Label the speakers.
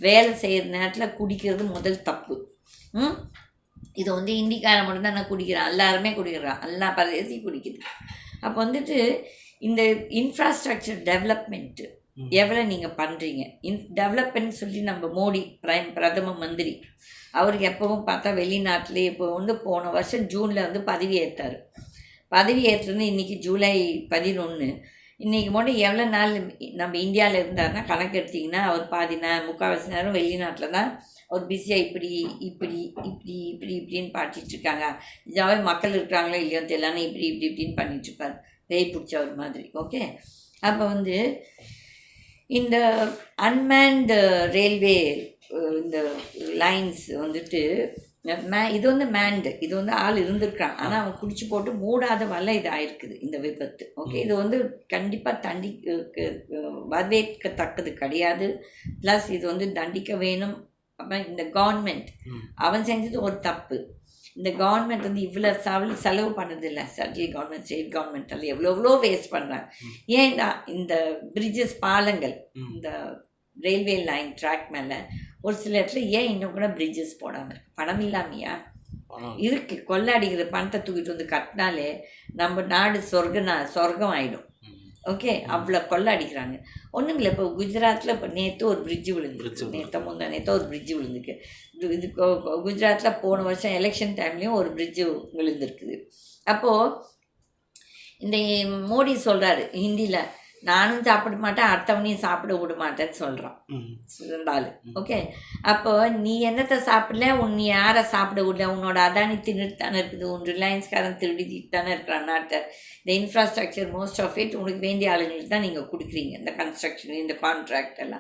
Speaker 1: வேலை செய்கிற நேரத்தில் குடிக்கிறது முதல் தப்பு. இது வந்து இந்திக்காரன் மட்டும்தான் நான் குடிக்கிறேன், எல்லாருமே குடிக்கிறான், எல்லா பிரதேசையும் குடிக்குது. அப்போ வந்துட்டு இந்த இன்ஃப்ராஸ்ட்ரக்சர் டெவலப்மெண்ட்டு எவ்வளோ நீங்கள் பண்ணுறீங்க? டெவலப்மெண்ட் சொல்லி நம்ம மோடி பிரதம மந்திரி அவருக்கு எப்பவும் பார்த்தா வெளிநாட்டிலே இப்போ வந்து போன வருஷம் ஜூனில் வந்து பதவி ஏற்றார். பதவி ஏற்றுன்னு இன்றைக்கி ஜூலை 11. இன்றைக்கி மட்டும் எவ்வளோ நாள் நம்ம இந்தியாவில் இருந்தார்னா கணக்கு எடுத்திங்கன்னா அவர் பாதி முக்கால்வாசி நேரம் வெளிநாட்டில் தான் அவர் பிஸியாக இப்படி இப்படி இப்படி இப்படி இப்படின்னு பாட்டிகிட்ருக்காங்க. இதாகவே மக்கள் இருக்கிறாங்களோ இல்லையோ தெரியலான்னு இப்படி இப்படி இப்படின்னு பண்ணிகிட்ருப்பார், பேய் பிடிச்சவர் மாதிரி. ஓகே, அப்போ வந்து இந்த அன்மேன்டு ரயில்வே இந்த லைன்ஸ் வந்துட்டு இது வந்து மேண்டு, இது வந்து ஆள் இருந்திருக்கான், ஆனால் அவன் குடிச்சு போட்டு மூடாத வரல இது ஆயிருக்குது இந்த விபத்து. ஓகே, இது வந்து கண்டிப்பாக வரவேற்கத்தக்கது கிடையாது. ப்ளஸ் இது வந்து தண்டிக்க வேணும். அப்போ இந்த கவர்மெண்ட் அவன் செஞ்சது ஒரு தப்பு. இந்த கவர்மெண்ட் வந்து இவ்வளோ செலவு பண்ணதில்லை. சென்ட்ரல் கவர்மெண்ட், ஸ்டேட் கவர்மெண்ட் எல்லாம் எவ்வளோ வேஸ்ட் பண்ணுறாங்க. ஏன் இந்த பிரிட்ஜஸ், பாலங்கள், இந்த ரயில்வே லைன் ட்ராக் மேலே ஒரு சில இடத்துல ஏன் இன்னும் கூட பிரிட்ஜஸ் போடாமல் இருக்கு? பணம் இல்லாமையா இருக்குது? கொள்ளாடிக்கிற பணத்தை தூக்கிட்டு வந்து கட்டினாலே நம்ம நாடு சொர்க்கம் ஆகிடும். ஓகே, அவ்வளோ கொள்ளாடிக்கிறாங்க. ஒன்றும் இல்லை. இப்போ குஜராத்தில் இப்போ நேற்று ஒரு பிரிட்ஜு விழுந்துருக்கு, நேற்று ஒரு பிரிட்ஜு விழுந்துருக்கு. இது குஜராத்தில் போன வருஷம் எலெக்ஷன் டைம்லேயும் ஒரு பிரிட்ஜு விழுந்திருக்குது. அப்போது இந்த மோடி சொல்கிறாரு ஹிந்தியில், நானும் சாப்பிட மாட்டேன், அடுத்தவனையும் சாப்பிட விட மாட்டேன்னு சொல்கிறான் இருந்தாலும். ஓகே, அப்போ நீ என்னத்தை சாப்பிடல, நீ யாரை சாப்பிட விடல? உன்னோட அதானி தின்னுட்டு தானே இருக்குது, உன் ரிலையன்ஸ்காரன் திருடி தானே இருக்கிறான் நாட்டை. இந்த இன்ஃப்ராஸ்ட்ரக்சர் மோஸ்ட் ஆஃப் இட் உனக்கு வேண்டிய ஆளுங்களுக்கு தான் நீங்கள் கொடுக்குறீங்க. இந்த கன்ஸ்ட்ரக்ஷன், இந்த கான்ட்ராக்ட் எல்லாம்